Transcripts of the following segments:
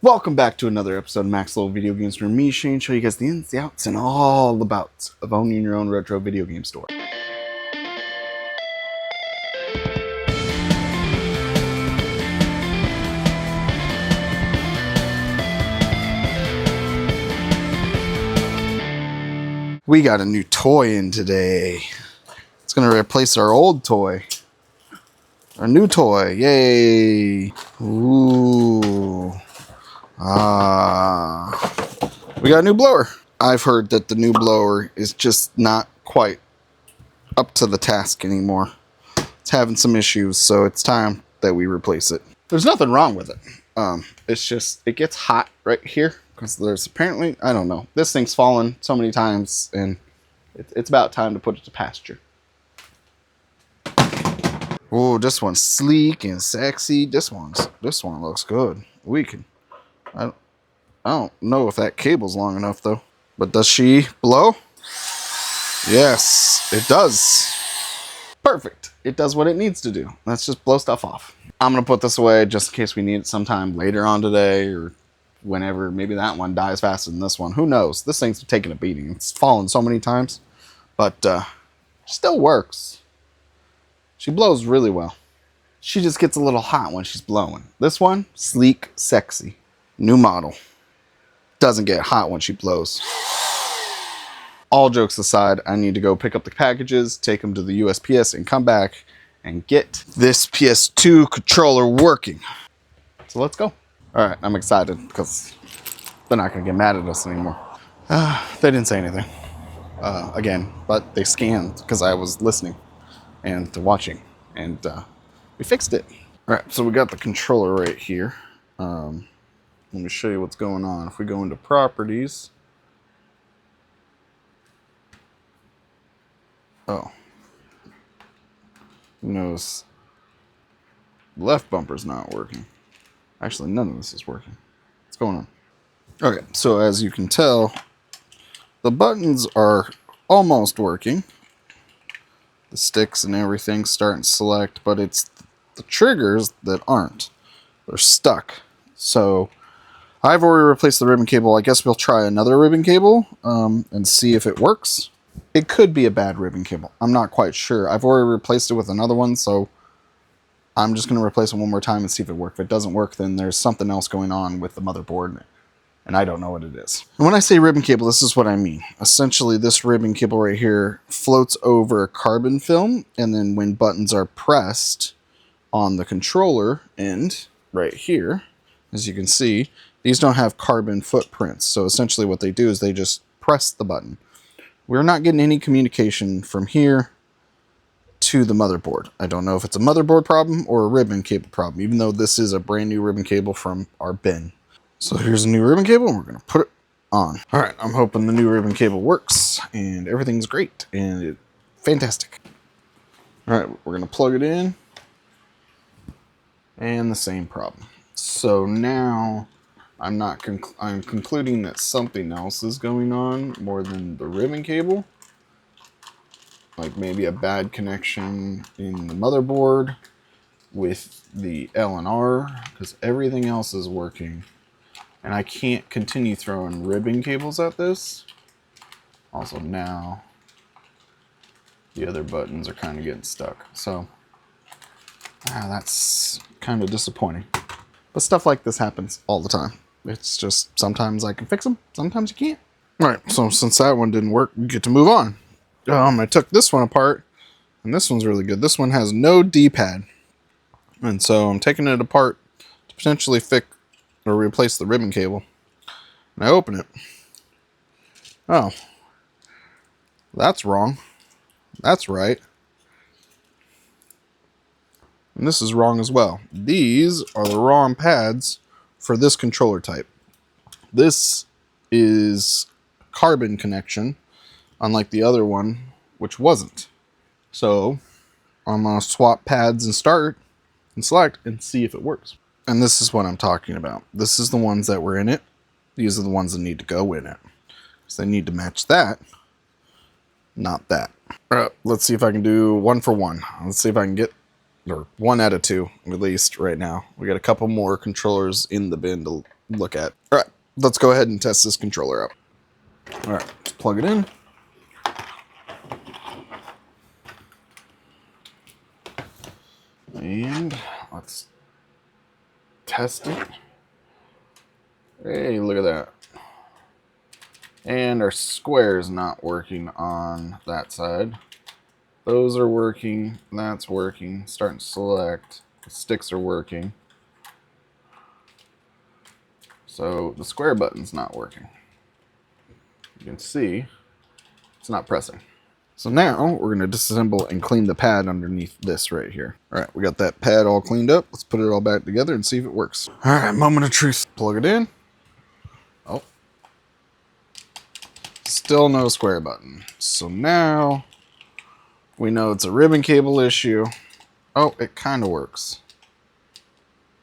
Welcome back to another episode of Max Level Video Games, where me, Shane, show you guys the ins, the outs, and all the bouts of owning your own retro video game store. We got a new toy in today. It's going to replace our old toy. Our new toy, yay! Ooh. We got a new blower. I've heard that the new blower is just not quite up to the task anymore. It's having some issues, so it's time that we replace it. There's nothing wrong with it. It's just, it gets hot right here because there's apparently, I don't know, this thing's fallen so many times and it's about time to put it to pasture. Oh, this one's sleek and sexy. This one looks good. I don't know if that cable's long enough though. But does she blow? Yes, it does. Perfect. It does what it needs to do. Let's just blow stuff off. I'm gonna put this away just in case we need it sometime later on today or whenever. Maybe that one dies faster than this one. Who knows? This thing's taking a beating. It's fallen so many times, but still works. She blows really well. She just gets a little hot when she's blowing. This one, sleek, sexy. New model. Doesn't get hot when she blows. All jokes aside, I need to go pick up the packages, take them to the USPS, and come back and get this PS2 controller working. So let's go. All right, I'm excited because they're not going to get mad at us anymore. They didn't say anything. Again, but they scanned because I was listening and watching, and we fixed it. All right, so we got the controller right here. Let me show you what's going on. If we go into properties, notice the left bumper's not working. Actually, none of this is working. What's going on? Okay, so as you can tell, the buttons are almost working. The sticks and everything starting to select, but it's the triggers that aren't. They're stuck. So I've already replaced the ribbon cable. I guess we'll try another ribbon cable and see if it works. It could be a bad ribbon cable. I'm not quite sure. I've already replaced it with another one, so I'm just going to replace it one more time and see if it works. If it doesn't work, then there's something else going on with the motherboard, and I don't know what it is. And when I say ribbon cable, this is what I mean. Essentially, this ribbon cable right here floats over carbon film, and then when buttons are pressed on the controller end right here, as you can see, these don't have carbon footprints. So essentially what they do is they just press the button. We're not getting any communication from here to the motherboard. I don't know if it's a motherboard problem or a ribbon cable problem, even though this is a brand new ribbon cable from our bin. So here's a new ribbon cable, and we're going to put it on. All right, I'm hoping the new ribbon cable works, and everything's great, and fantastic. All right, we're going to plug it in, and the same problem. So now I'm concluding that something else is going on more than the ribbon cable. Like maybe a bad connection in the motherboard with the L and R, because everything else is working. And I can't continue throwing ribbon cables at this. Also now, the other buttons are kind of getting stuck. So, that's kind of disappointing. But stuff like this happens all the time. It's just, sometimes I can fix them, sometimes you can't. All right, so since that one didn't work, we get to move on. I took this one apart, and this one's really good. This one has no D-pad. And so I'm taking it apart to potentially fix or replace the ribbon cable. And I open it. Oh. That's wrong. That's right. And this is wrong as well. These are the wrong pads for this controller type. This is carbon connection, unlike the other one, which wasn't. So I'm going to swap pads and start and select and see if it works. And this is what I'm talking about. This is the ones that were in it. These are the ones that need to go in it. So they need to match that, not that. All right, let's see if I can do one for one. Let's see if I can get, or 1 out of 2 at least right now. We got a couple more controllers in the bin to look at. All right, let's go ahead and test this controller out. All right, let's plug it in. And let's test it. Hey, look at that. And our square is not working on that side. Those are working, that's working. Starting to select. The sticks are working. So the square button's not working. You can see it's not pressing. So now we're going to disassemble and clean the pad underneath this right here. All right, we got that pad all cleaned up. Let's put it all back together and see if it works. All right, moment of truth. Plug it in. Oh. Still no square button. So now we know it's a ribbon cable issue. Oh, it kind of works.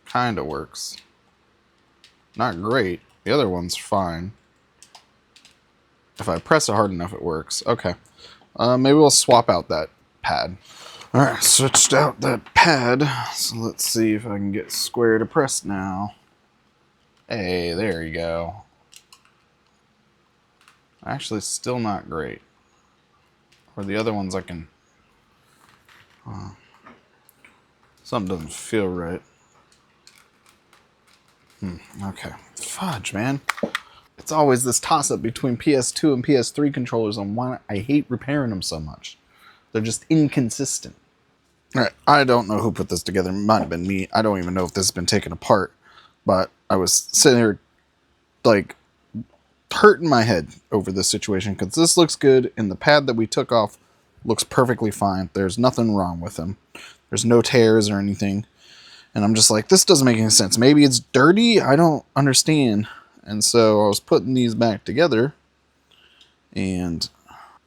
Kind of works. Not great. The other one's fine. If I press it hard enough, it works. Okay. Maybe we'll swap out that pad. All right, switched out that pad. So let's see if I can get square to press now. Hey, there you go. Actually, still not great. Or the other ones I can... something doesn't feel right. Okay. Fudge, man. It's always this toss-up between PS2 and PS3 controllers on why I hate repairing them so much. They're just inconsistent. Alright, I don't know who put this together. It might have been me. I don't even know if this has been taken apart. But I was sitting here, like, hurting my head over this situation. Because this looks good, and the pad that we took off looks perfectly fine. There's nothing wrong with them. There's no tears or anything. And I'm just like, this doesn't make any sense. Maybe it's dirty? I don't understand. And so I was putting these back together, and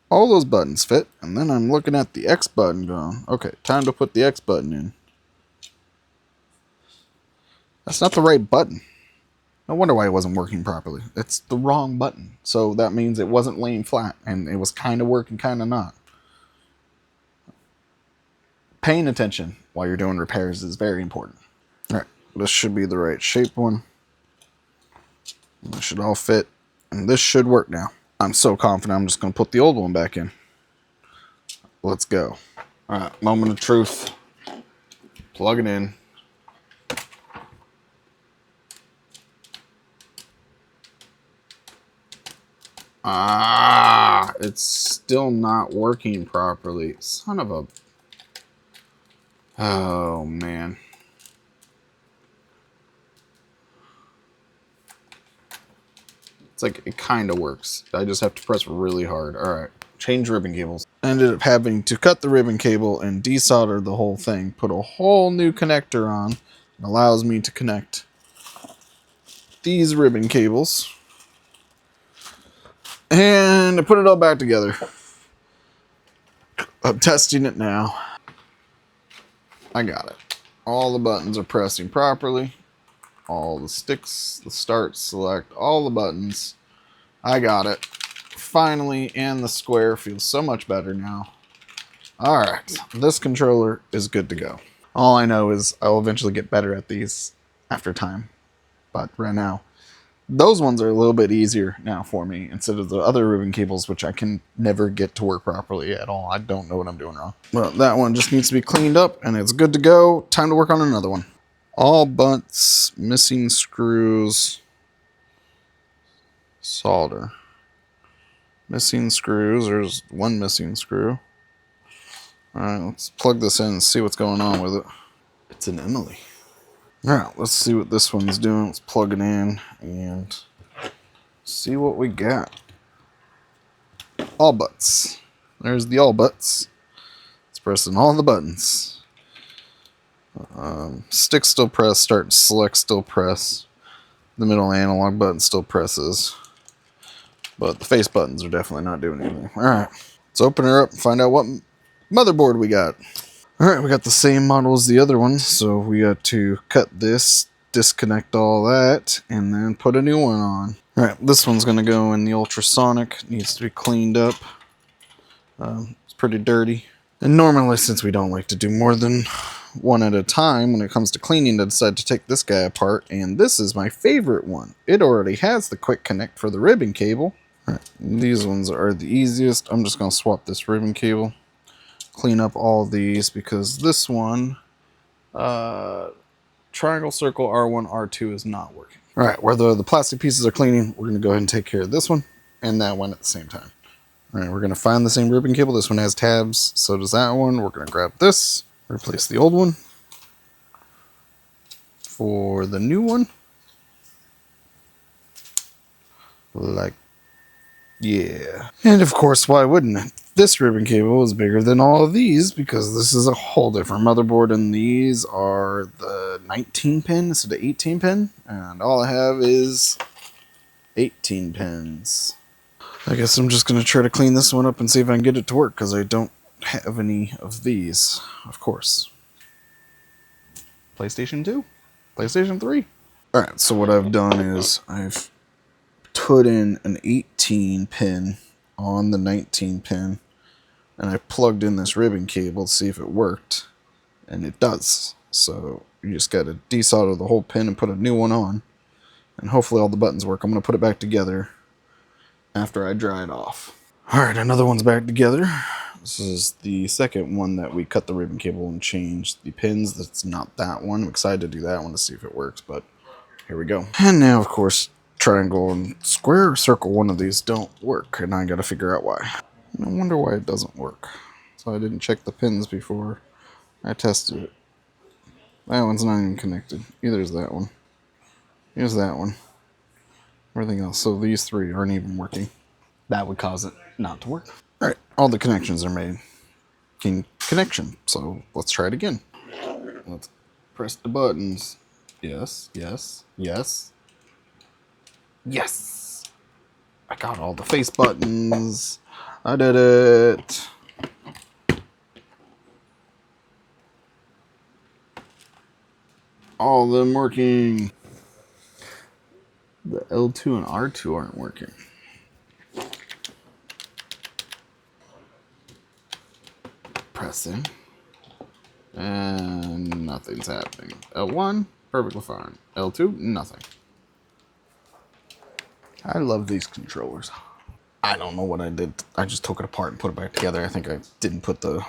all those buttons fit. And then I'm looking at the X button going, okay, time to put the X button in. That's not the right button. No wonder why it wasn't working properly. It's the wrong button. So that means it wasn't laying flat, and it was kind of working, kind of not. Paying attention while you're doing repairs is very important. All right, this should be the right shape one. This should all fit, and this should work now. I'm so confident I'm just going to put the old one back in. Let's go. All right, moment of truth. Plug it in. It's still not working properly. Son of a... Oh, man. It's like, it kind of works. I just have to press really hard. All right, change ribbon cables. I ended up having to cut the ribbon cable and desolder the whole thing. Put a whole new connector on. It allows me to connect these ribbon cables. And I put it all back together. I'm testing it now. I got it. All the buttons are pressing properly. All the sticks, the start, select, all the buttons. I got it. Finally, and the square feels so much better now. Alright, this controller is good to go. All I know is I'll eventually get better at these after time. But right now, those ones are a little bit easier now for me instead of the other ribbon cables, which I can never get to work properly at all. I don't know what I'm doing wrong. Well, that one just needs to be cleaned up and it's good to go. Time to work on another one. All butts, missing screws, solder. Missing screws, there's one missing screw. Alright, let's plug this in and see what's going on with it. It's an Emily. Alright, let's see what this one's doing. Let's plug it in and see what we got. All butts. There's the all butts. It's pressing all the buttons. Stick still press, start and select still press. The middle analog button still presses. But the face buttons are definitely not doing anything. Alright, let's open her up and find out what motherboard we got. Alright, we got the same model as the other one, so we got to cut this, disconnect all that, and then put a new one on. Alright, this one's going to go in the ultrasonic. It needs to be cleaned up. It's pretty dirty. And normally, since we don't like to do more than one at a time when it comes to cleaning, I decided to take this guy apart, and this is my favorite one. It already has the quick connect for the ribbon cable. All right, these ones are the easiest. I'm just going to swap this ribbon cable, clean up all these, because this one, triangle, circle, R1, R2 is not working. All right, where the plastic pieces are cleaning, we're going to go ahead and take care of this one and that one at the same time. All right, we're going to find the same ribbon cable. This one has tabs, so does that one. We're going to grab this, replace the old one for the new one. Like, yeah. And of course, why wouldn't it? This ribbon cable is bigger than all of these because this is a whole different motherboard, and these are the 19 pin instead of 18 pin, and all I have is 18 pins. I guess I'm just going to try to clean this one up and see if I can get it to work, because I don't have any of these, of course. PlayStation 2, PlayStation 3. Alright, so what I've done is I've put in an 18 pin on the 19 pin, and I plugged in this ribbon cable to see if it worked, and it does. So you just got to desolder the whole pin and put a new one on, and hopefully all the buttons work. I'm going to put it back together after I dry it off. Alright, another one's back together. This is the second one that we cut the ribbon cable and changed the pins. That's not that one. I'm excited to do that one to see if it works, but here we go. And now, of course, triangle and square or circle, one of these don't work, and I gotta figure out why. I wonder why it doesn't work. So I didn't check the pins before I tested it. That one's not even connected. Either is that one. Here's that one. Everything else. So these three aren't even working. That would cause it not to work. Alright, all the connections are made. Connection. So let's try it again. Let's press the buttons. Yes, yes, yes. Yes! I got all the face buttons. I did it. All of them working. The L2 and R2 aren't working. Pressing. And nothing's happening. L1, perfectly fine. L2, nothing. I love these controllers. I don't know what I did. I just took it apart and put it back together. I think I didn't put the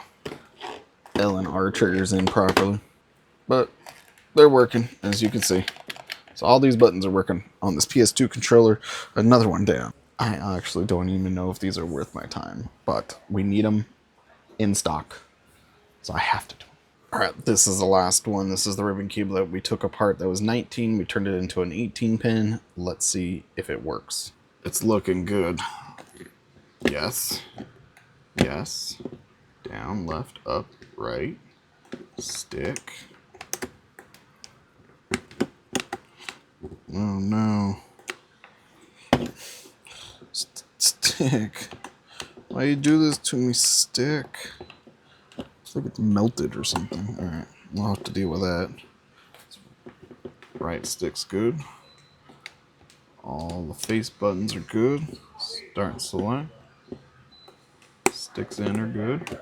L and R triggers in properly. But they're working, as you can see. So all these buttons are working on this PS2 controller. Another one down. I actually don't even know if these are worth my time, but we need them in stock. So I have to do them. Alright, this is the last one. This is the ribbon cable that we took apart. That was 19. We turned it into an 18 pin. Let's see if it works. It's looking good. Yes. Yes. Down, left, up, right. Stick. Oh no. Stick. Why you do this to me, stick? It's like it's melted or something. Alright, we'll have to deal with that. Right stick's good. All the face buttons are good. Start select. Sticks in are good.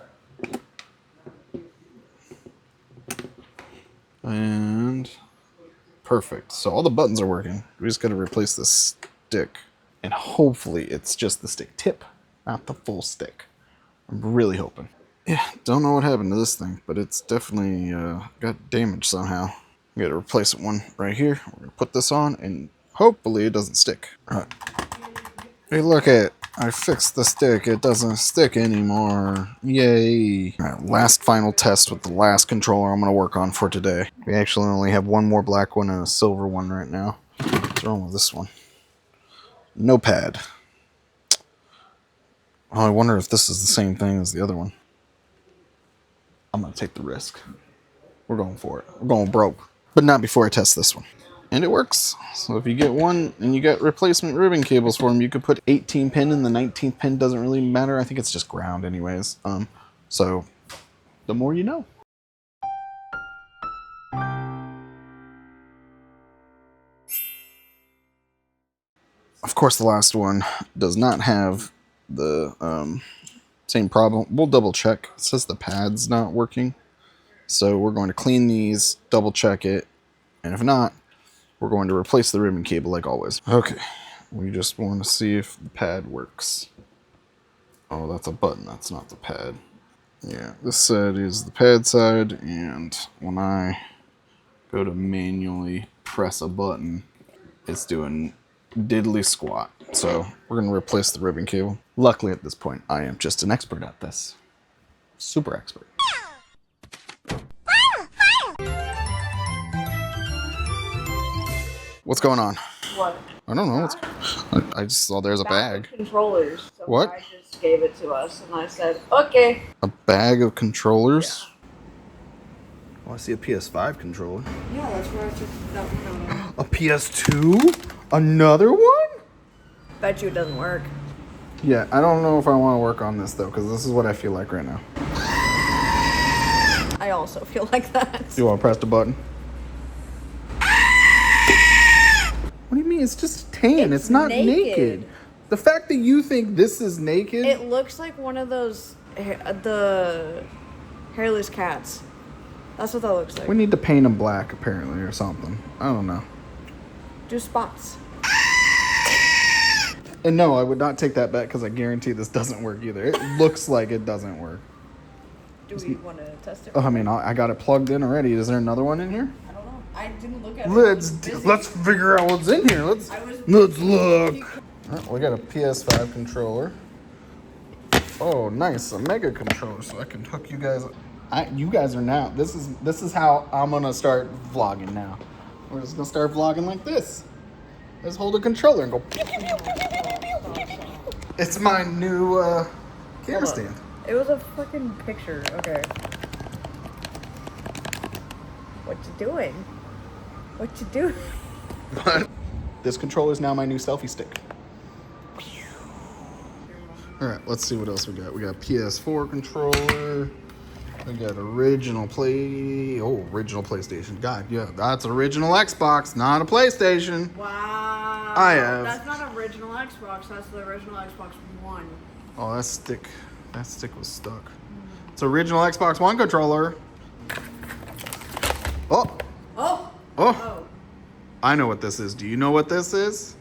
And perfect. So all the buttons are working. We just got to replace this stick. And hopefully it's just the stick tip, not the full stick. I'm really hoping. Yeah, don't know what happened to this thing, but it's definitely got damaged somehow. We got to replace one right here. We're going to put this on, and hopefully it doesn't stick. All right. Hey, look at it. I fixed the stick. It doesn't stick anymore. Yay. All right, last final test with the last controller I'm going to work on for today. We actually only have one more black one and a silver one right now. What's wrong with this one? No pad. Oh, I wonder if this is the same thing as the other one. I'm going to take the risk. We're going for it. We're going broke. But not before I test this one. And it works. So if you get one and you got replacement ribbon cables for them, you could put 18 pin in. The 19th pin doesn't really matter. I think it's just ground anyways. So the more you know. Of course, the last one does not have the same problem. We'll double check. It says the pad's not working. So we're going to clean these, double check it, and if not, we're going to replace the ribbon cable like always. Okay, we just want to see if the pad works. Oh, that's a button, that's not the pad. Yeah, this side is the pad side, and when I go to manually press a button, it's doing diddly squat. So we're going to replace the ribbon cable. Luckily at this point, I am just an expert at this. Super expert. What's going on? What? I don't know. I just saw there's a bag. Controllers. Some What? guy just gave it to us, and I said, okay. A bag of controllers? Yeah. Oh, I see a PS5 controller. Yeah, that's where I took that one out of. A PS2? Another one? Bet you it doesn't work. Yeah, I don't know if I want to work on this though, because this is what I feel like right now. I also feel like that. You want to press the button? What do you mean? It's just tan. It's not naked. The fact that you think this is naked. It looks like one of those, the hairless cats. That's what that looks like. We need to paint them black, apparently, or something. I don't know. Do spots. And no, I would not take that back because I guarantee this doesn't work either. It looks like it doesn't work. Do we want to test it? Oh, I mean, I got it plugged in already. Is there another one in here? I don't know. I didn't look at it. Let's figure out what's in here. Let's look. Oh, we got a PS5 controller. Oh, nice, a Mega controller, so I can hook you guys. You guys are now. This is how I'm gonna start vlogging now. We're just gonna start vlogging like this. Let's hold a controller and go. Pew, pew, pew, pew, pew, pew, pew, pew, pew. It's my new camera stand. It was a fucking picture. Okay. What you doing? What you doing? What? This controller is now my new selfie stick. All right, let's see what else we got. We got PS4 controller. We got original PlayStation. God, yeah, that's original Xbox, not a PlayStation. Wow. That's not original Xbox. That's the original Xbox One. Oh, that stick was stuck. It's original Xbox One controller. Oh. I know what this is. Do you know what this is?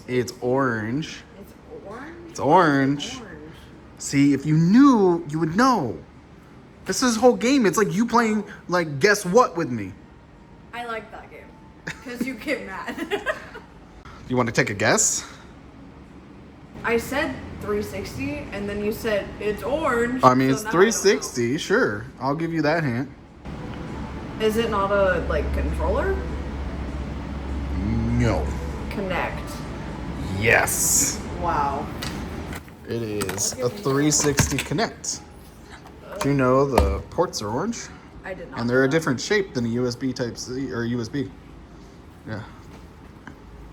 It's orange. It's orange? It's orange. See, if you knew, you would know. This is the whole game. It's like you playing, like, guess what with me. I like that game. Because you get mad. You want to take a guess? I said 360, and then you said it's orange. I mean, so it's now 360, sure. I'll give you that hint. Is it not a, like, controller? No. Connect. Yes. Wow. It is a 360 Connect. Do you know the ports are orange? I did not. And they're a different shape than a USB Type-C or USB. Yeah.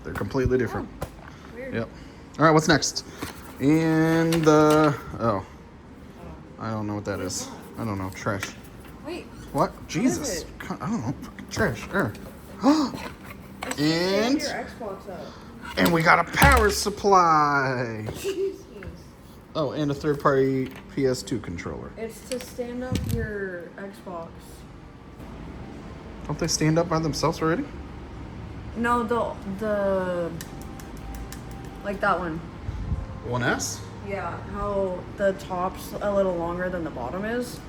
They're completely different. Oh, weird. Yep. All right, what's next? And the... Oh. I don't know what that is. I don't know. Trash. Wait. What? Jesus. What is it? I don't know. Fucking trash. There. And your Xbox up. And we got a power supply. Jesus. Oh, and a third-party PS2 controller. It's to stand up your Xbox. Don't they stand up by themselves already? No, the like that one. 1S? Yeah, how the top's a little longer than the bottom is.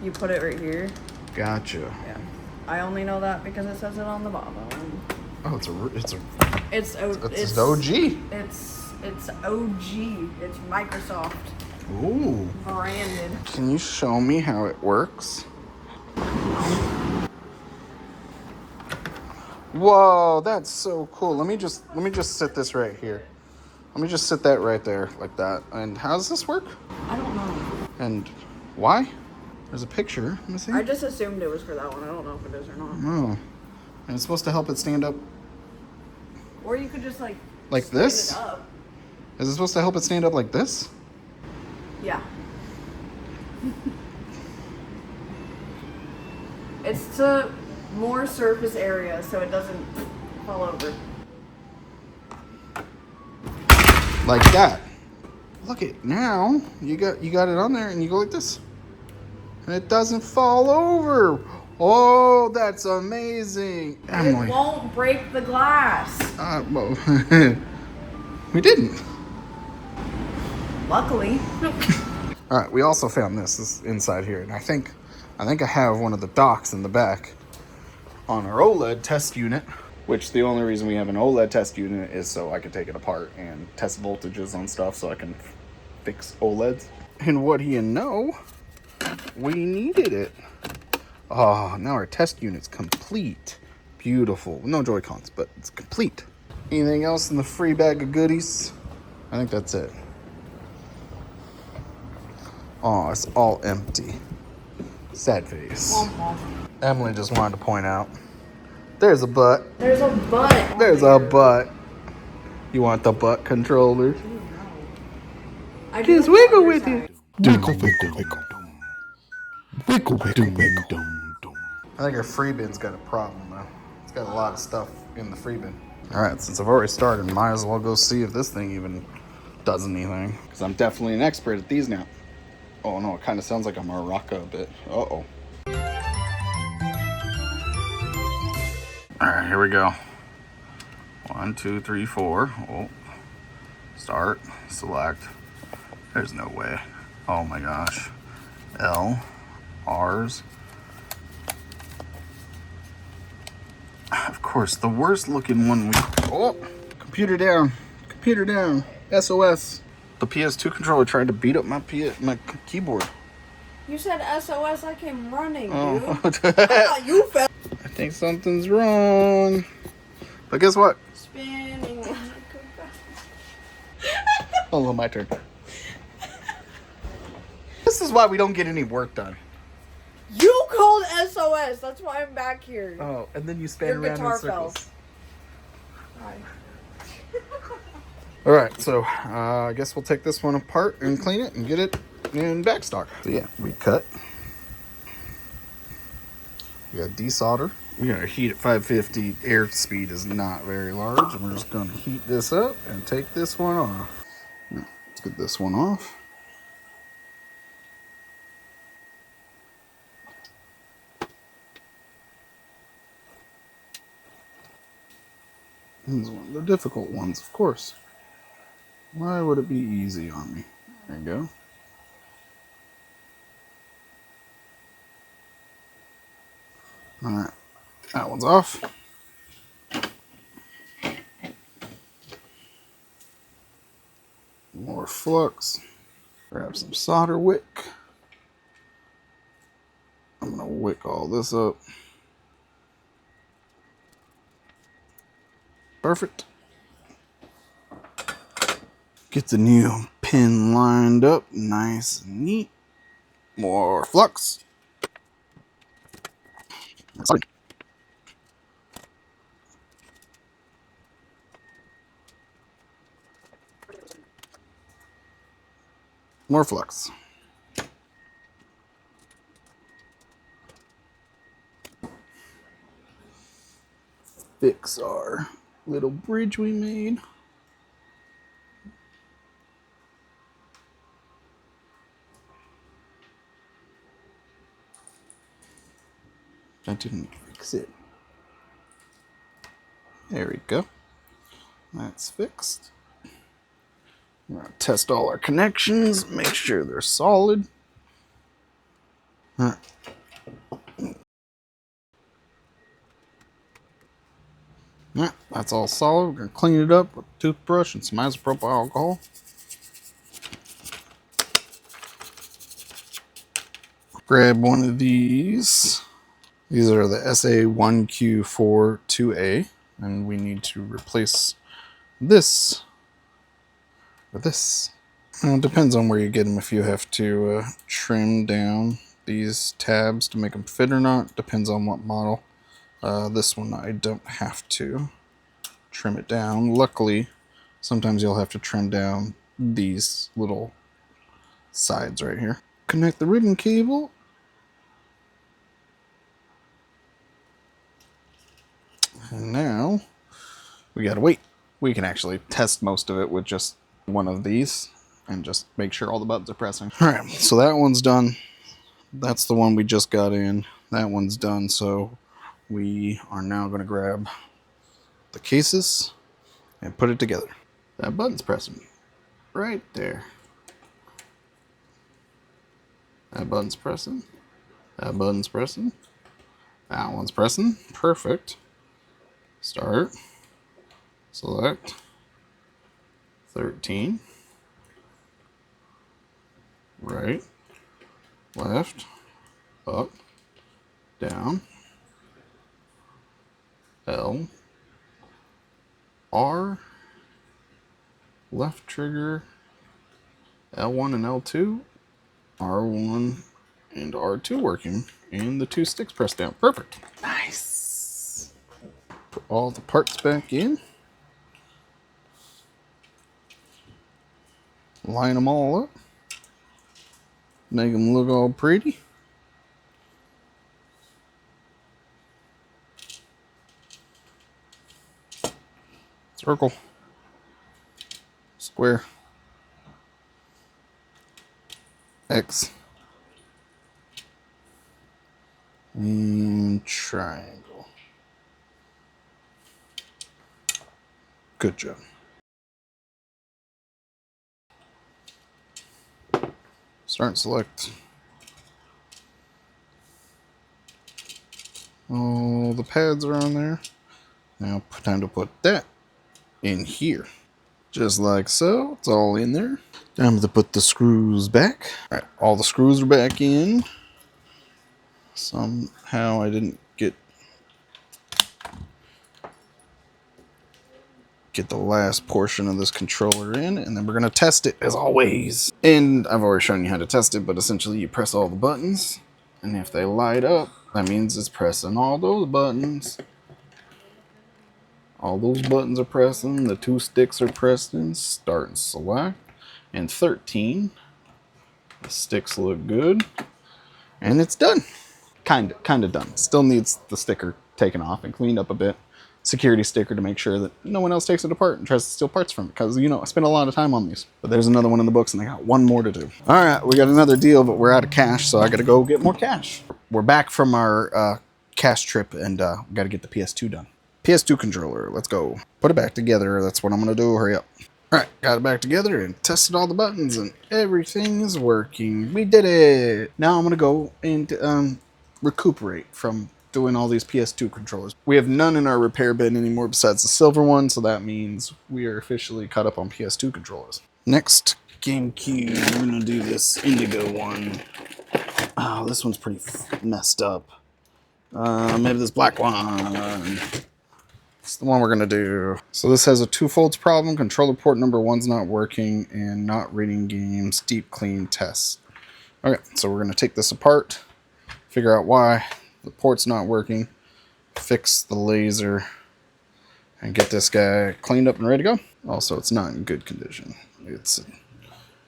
You put it right here. Gotcha. Yeah. I only know that because it says it on the bottom. Oh, it's OG. It's OG. It's Microsoft. Ooh. Branded. Can you show me how it works? Whoa, that's so cool. Let me just sit this right here. Let me just sit that right there like that. And how does this work? I don't know. And why? There's a picture. Let me see. I just assumed it was for that one. I don't know if it is or not. Oh. And it's supposed to help it stand up Or you could just like this? stand it up. Is it supposed to help it stand up like this? Yeah. It's to more surface area so it doesn't fall over. Like that. Look it now. You got it on there and you go like this. It doesn't fall over. Oh, that's amazing. Emily. It won't break the glass. Well, we didn't. Luckily. All right, we also found this inside here, and I think I have one of the docks in the back on our OLED test unit, which the only reason we have an OLED test unit is so I can take it apart and test voltages on stuff so I can fix OLEDs. And what do you know? We needed it. Oh, now our test unit's complete. Beautiful. No Joy-Cons, but it's complete. Anything else in the free bag of goodies? I think that's it. Oh, it's all empty. Sad face. Emily just wanted to point out. There's a butt. There's a butt. There's a butt. You want the butt controller? I Just wiggle with it. Wiggle, wiggle, wiggle. Wiggle, wiggle, wiggle. I think our free bin's got a problem though. It's got a lot of stuff in the free bin. All right, since I've already started, might as well go see if this thing even does anything. Because I'm definitely an expert at these now. Oh no, it kind of sounds like a maraca a bit. Uh-oh. All right, here we go. 1, 2, 3, 4. Oh, start, select. There's no way. Oh my gosh. L, R's. Of course, the worst looking one we... Oh, computer down. Computer down. SOS. The PS2 controller tried to beat up my keyboard. You said SOS, I came running, dude. Oh. I thought you fell. I think something's wrong. But guess what? Spinning. Oh, my turn. This is why we don't get any work done. You called SOS. That's why I'm back here. Oh, and then you span Your around guitar in circles. fell. Hi. All right, so I guess we'll take this one apart and clean it and get it in back stock. So yeah, we cut. We got desolder. We're gonna heat at 550. Air speed is not very large, and we're just gonna heat this up and take this one off. Now, let's get this one off. This is one of the difficult ones, of course. Why would it be easy on me? There you go. Alright, that one's off. More flux. Grab some solder wick. I'm gonna wick all this up. Perfect. Get the new pin lined up nice and neat. More flux. Sorry. More flux. Fix our little bridge we made. I didn't fix it. There we go. That's fixed. We're gonna test all our connections, make sure they're solid. All right. Yeah, that's all solid. We're gonna clean it up with a toothbrush and some isopropyl alcohol. Grab one of these. These are the SA1Q42A, and we need to replace this with this. Well, it depends on where you get them. If you have to trim down these tabs to make them fit or not, depends on what model. This one I don't have to trim it down. Luckily, sometimes you'll have to trim down these little sides right here. Connect the ribbon cable. And now we gotta wait. We can actually test most of it with just one of these and just make sure all the buttons are pressing. All right, so that one's done. That's the one we just got in. That one's done, so we are now going to grab the cases and put it together. That button's pressing right there. That button's pressing. That button's pressing. That one's pressing. Perfect. Start. Select. 13. Right. Left. Up. Down. L. R. Left trigger. L1 and L2. R1 and R2 working. And the 2 sticks pressed down. Perfect. Nice. Put all the parts back in. Line them all up. Make them look all pretty. Circle. Square. X. And triangle. Good job. Start and select. All the pads are on there. Now time to put that in here. Just like so. It's all in there. Time to put the screws back. Alright, all the screws are back in. Somehow I didn't get the last portion of this controller in, and then we're going to test it as always. And I've already shown you how to test it, but essentially you press all the buttons, and if they light up, that means it's pressing all those buttons. All those buttons are pressing, the 2 sticks are pressing, start and select, and 13. The sticks look good, and it's done. Kind of done. Still needs the sticker taken off and cleaned up a bit. Security sticker to make sure that no one else takes it apart and tries to steal parts from it, because, you know, I spent a lot of time on these. But there's another one in the books, and I got one more to do. All right, we got another deal, but we're out of cash, so I got to go get more cash. We're back from our cash trip, and we got to get the PS2 done. PS2 controller, let's go. Put it back together. That's what I'm going to do. Hurry up. All right, got it back together and tested all the buttons, and everything is working. We did it. Now I'm going to go and recuperate from doing all these PS2 controllers. We have none in our repair bin anymore besides the silver one, so that means we are officially caught up on PS2 controllers. Next, GameCube, we're gonna do this indigo one. Oh, this one's pretty messed up. Maybe this black one. It's the one we're gonna do. So this has a 2 folds problem. Controller port number 1's not working and not reading games. Deep clean test. Okay, so we're gonna take this apart, figure out why the port's not working, fix the laser, and get this guy cleaned up and ready to go. Also, it's not in good condition. It's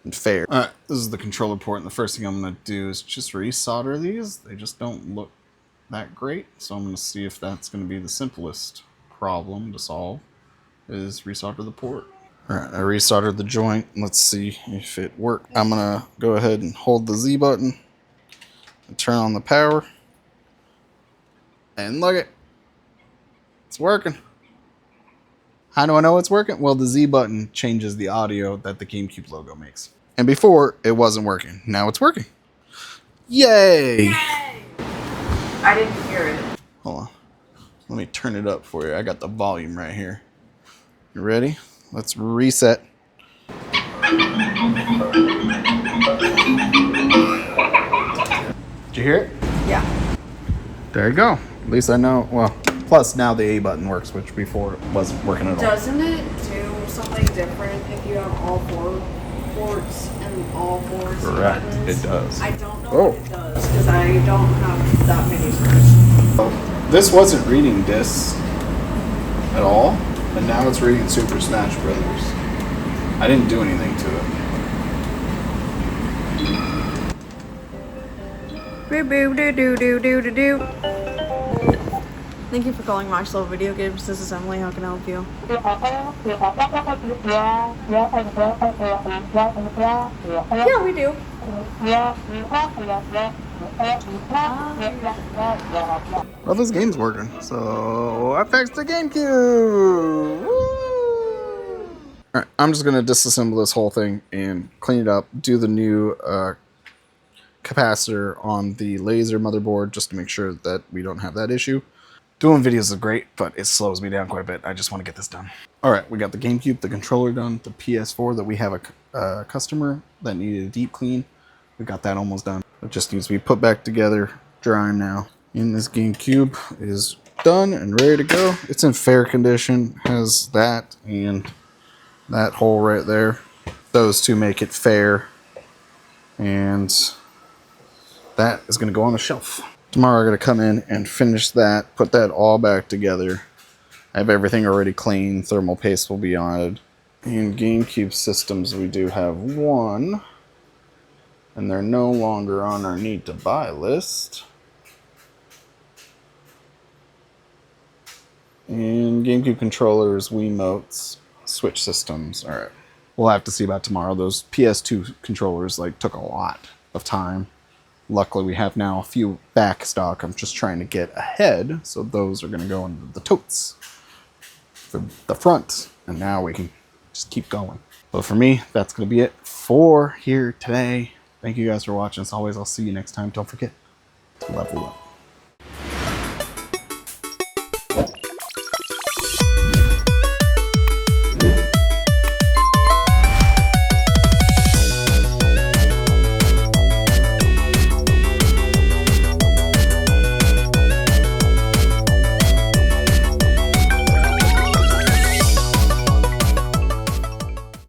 unfair. Alright, this is the controller port, and the first thing I'm going to do is just resolder these. They just don't look that great, so I'm going to see if that's going to be the simplest problem to solve, is resolder the port. Alright, I resoldered the joint. Let's see if it worked. I'm going to go ahead and hold the Z button and turn on the power. And look it, it's working. How do I know it's working? Well, the Z button changes the audio that the GameCube logo makes. And before, it wasn't working. Now it's working. Yay! Yay! I didn't hear it. Hold on. Let me turn it up for you. I got the volume right here. You ready? Let's reset. Did you hear it? Yeah. There you go. At least I know. Well, plus now the A button works, which before it wasn't working at all. Doesn't it do something different if you have all 4 ports and all 4 Correct. buttons? It does. I don't know what it does because I don't have that many screws. This wasn't reading discs at all, and now it's reading Super Smash Brothers. I didn't do anything to it. Thank you for calling MaxLevel Video Games. This is Emily. How can I help you? Yeah, we do. Well, this game's working, so I fixed the GameCube! Woo! Alright, I'm just gonna disassemble this whole thing and clean it up, do the new capacitor on the laser motherboard just to make sure that we don't have that issue. Doing videos is great, but it slows me down quite a bit. I just want to get this done. Alright, we got the GameCube, the controller done, the PS4 that we have a customer that needed a deep clean. We got that almost done. It just needs to be put back together, drying now. And this GameCube is done and ready to go. It's in fair condition, has that and that hole right there. Those two make it fair. And that is going to go on the shelf. Tomorrow I'm going to come in and finish that, put that all back together. I have everything already clean, thermal paste will be on. In GameCube systems we do have one, and they're no longer on our need to buy list. And GameCube controllers, Wiimotes, Switch systems. Alright, we'll have to see about tomorrow. Those PS2 controllers took a lot of time. Luckily, we have now a few back stock. I'm just trying to get ahead, so those are going to go into the totes for the front, and now we can just keep going. But for me, that's going to be it for here today. Thank you guys for watching. As always, I'll see you next time. Don't forget to level up.